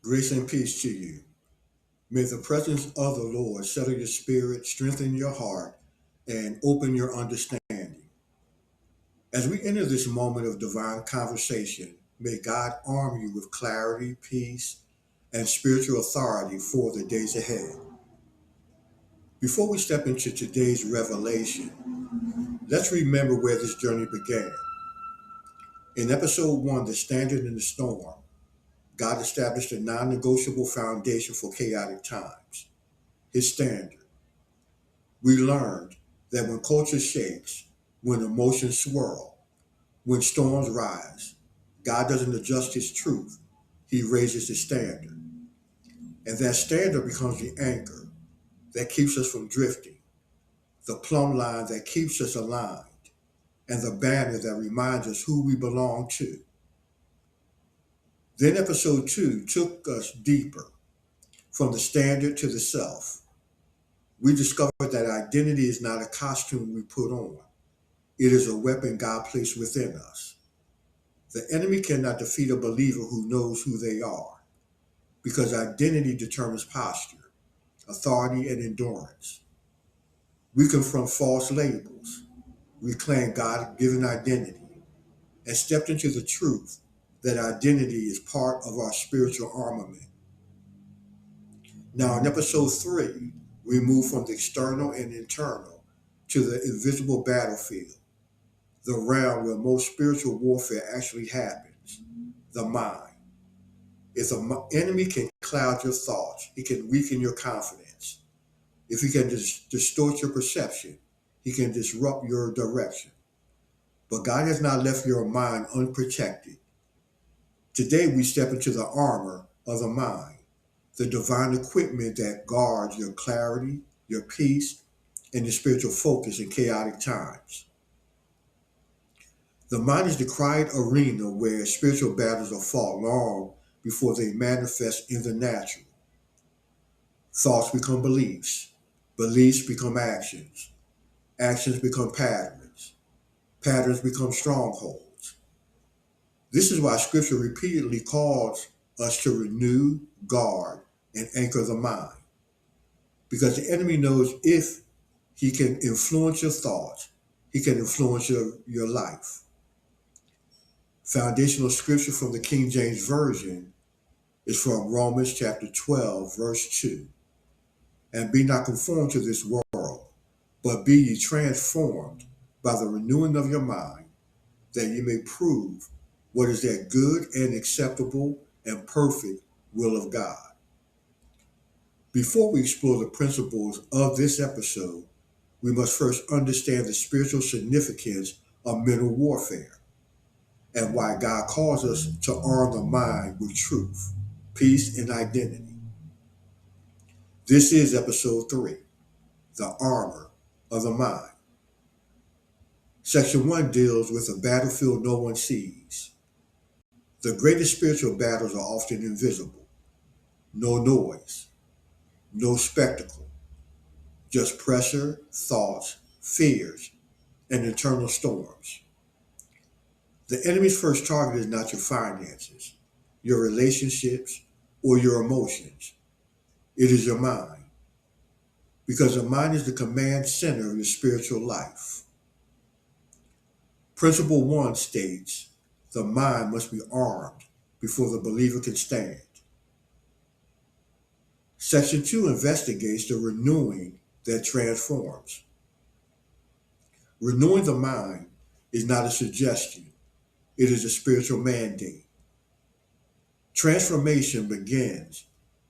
Grace and peace to you. May the presence of the Lord settle your spirit, strengthen your heart, and open your understanding. As we enter this moment of divine conversation, may God arm you with clarity, peace, and spiritual authority for the days ahead. Before we step into today's revelation, let's remember where this journey began. In episode 1, The Standard in the Storm, God established a non negotiable foundation for chaotic times, His standard. We learned that when culture shakes, when emotions swirl, when storms rise, God doesn't adjust his truth, he raises his standard. And that standard becomes the anchor that keeps us from drifting, the plumb line that keeps us aligned, and the banner that reminds us who we belong to. Then episode 2 took us deeper, from the standard to the self. We discovered that identity is not a costume we put on. It is a weapon God placed within us. The enemy cannot defeat a believer who knows who they are, because identity determines posture, authority, and endurance. We confront false labels, reclaim God given identity, and step into the truth that identity is part of our spiritual armament. Now, in episode 3, we move from the external and internal to the invisible battlefield, the realm where most spiritual warfare actually happens, the mind. If the enemy can cloud your thoughts, he can weaken your confidence. If he can distort your perception, he can disrupt your direction. But God has not left your mind unprotected. Today we step into the armor of the mind, the divine equipment that guards your clarity, your peace, and your spiritual focus in chaotic times. The mind is the quiet arena where spiritual battles are fought long before they manifest in the natural. Thoughts become beliefs, beliefs become actions, actions become patterns, patterns become strongholds. This is why Scripture repeatedly calls us to renew, guard, and anchor the mind. Because the enemy knows if he can influence your thoughts, he can influence your life. Foundational scripture from the King James Version is from Romans chapter 12, verse 2. And be not conformed to this world, but be ye transformed by the renewing of your mind, that ye may prove what is that good and acceptable and perfect will of God. Before we explore the principles of this episode, we must first understand the spiritual significance of mental warfare and why God calls us to arm the mind with truth, peace, and identity. This is episode 3, the armor of the mind. Section 1 deals with a battlefield no one sees. The greatest spiritual battles are often invisible. No noise, no spectacle, just pressure, thoughts, fears, and internal storms. The enemy's first target is not your finances, your relationships, or your emotions. It is your mind, because the mind is the command center of your spiritual life. Principle 1 states, the mind must be armed before the believer can stand. Section 2 investigates the renewing that transforms. Renewing the mind is not a suggestion, it is a spiritual mandate. Transformation begins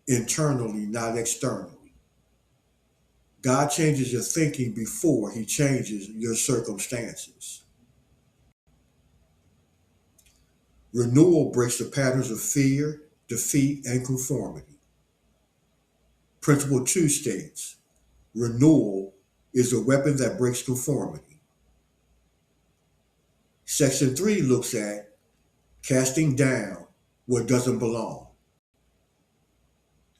internally, not externally. God changes your thinking before he changes your circumstances. Renewal breaks the patterns of fear, defeat, and conformity. Principle 2 states, renewal is a weapon that breaks conformity. Section 3 looks at casting down what doesn't belong.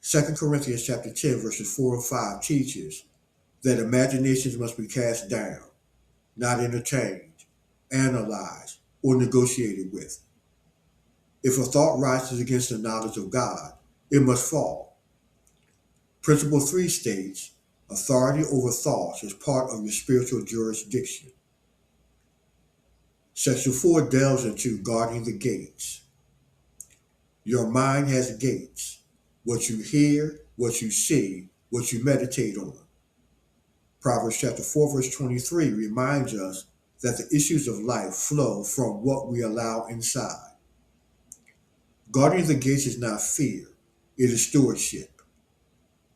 2 Corinthians chapter 10, verses 4 and 5 teaches that imaginations must be cast down, not entertained, analyzed, or negotiated with. If a thought rises against the knowledge of God, it must fall. Principle 3 states, authority over thoughts is part of your spiritual jurisdiction. Section 4 delves into guarding the gates. Your mind has gates. What you hear, what you see, what you meditate on. Proverbs chapter 4, verse 23 reminds us that the issues of life flow from what we allow inside. Guarding the gates is not fear, it is stewardship.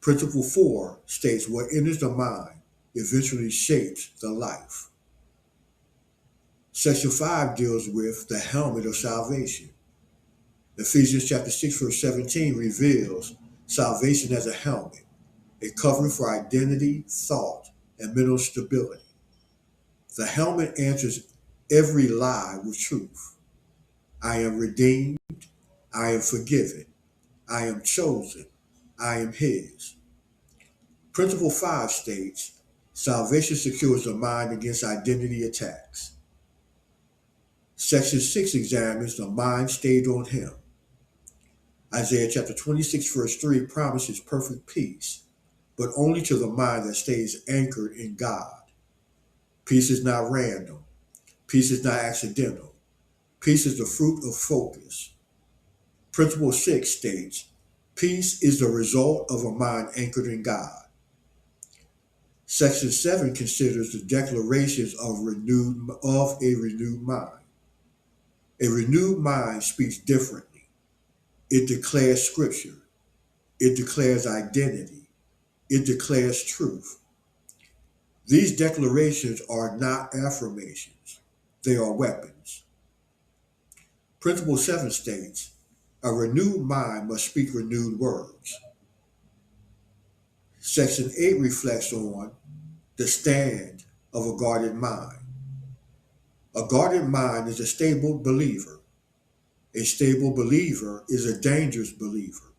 Principle 4 states what enters the mind eventually shapes the life. Section 5 deals with the helmet of salvation. Ephesians chapter 6, verse 17 reveals salvation as a helmet, a covering for identity, thought, and mental stability. The helmet answers every lie with truth. I am redeemed. I am forgiven. I am chosen. I am his. Principle 5 states, salvation secures the mind against identity attacks. Section 6 examines the mind stayed on him. Isaiah chapter 26, verse 3 promises perfect peace, but only to the mind that stays anchored in God. Peace is not random. Peace is not accidental. Peace is the fruit of focus. Principle 6 states, peace is the result of a mind anchored in God. Section 7 considers the declarations of a renewed mind. A renewed mind speaks differently. It declares scripture. It declares identity. It declares truth. These declarations are not affirmations. They are weapons. Principle 7 states, a renewed mind must speak renewed words. Section 8 reflects on the stand of a guarded mind. A guarded mind is a stable believer. A stable believer is a dangerous believer.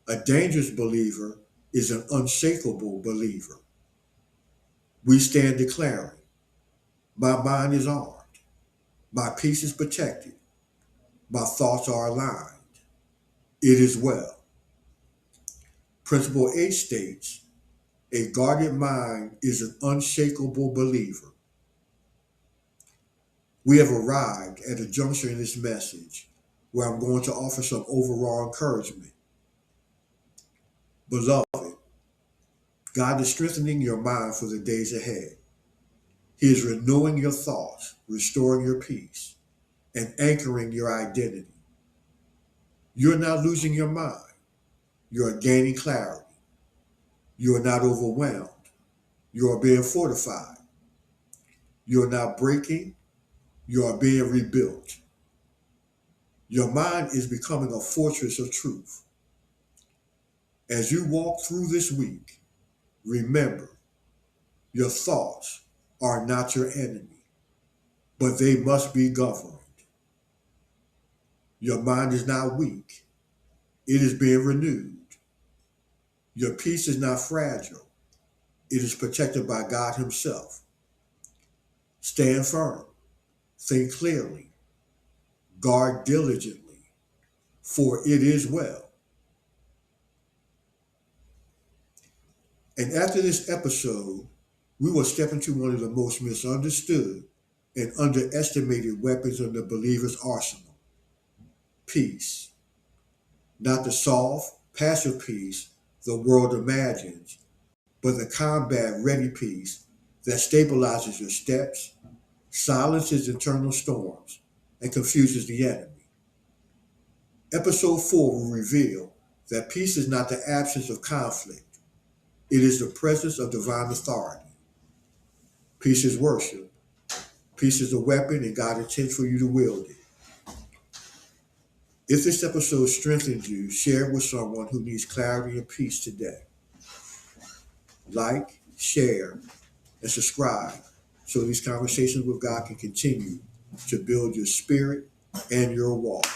A dangerous believer is an unshakable believer. We stand declaring, my mind is armed. My peace is protected. My thoughts are aligned. It is well. Principle 8 states, a guarded mind is an unshakable believer. We have arrived at a juncture in this message where I'm going to offer some overall encouragement. Beloved, God is strengthening your mind for the days ahead. He is renewing your thoughts, restoring your peace, and anchoring your identity. You're not losing your mind. You are gaining clarity. You are not overwhelmed. You are being fortified. You are not breaking. You are being rebuilt. Your mind is becoming a fortress of truth. As you walk through this week, remember, your thoughts are not your enemy, but they must be governed. Your mind is not weak. It is being renewed. Your peace is not fragile. It is protected by God himself. Stand firm. Think clearly. Guard diligently, for it is well. And after this episode, we will step into one of the most misunderstood and underestimated weapons of the believer's arsenal. Peace. Not the soft, passive peace the world imagines, but the combat-ready peace that stabilizes your steps, silences internal storms, and confuses the enemy. Episode 4 will reveal that peace is not the absence of conflict. It is the presence of divine authority. Peace is worship. Peace is a weapon, and God intends for you to wield it. If this episode strengthens you, share it with someone who needs clarity and peace today. Like, share, and subscribe so these conversations with God can continue to build your spirit and your walk.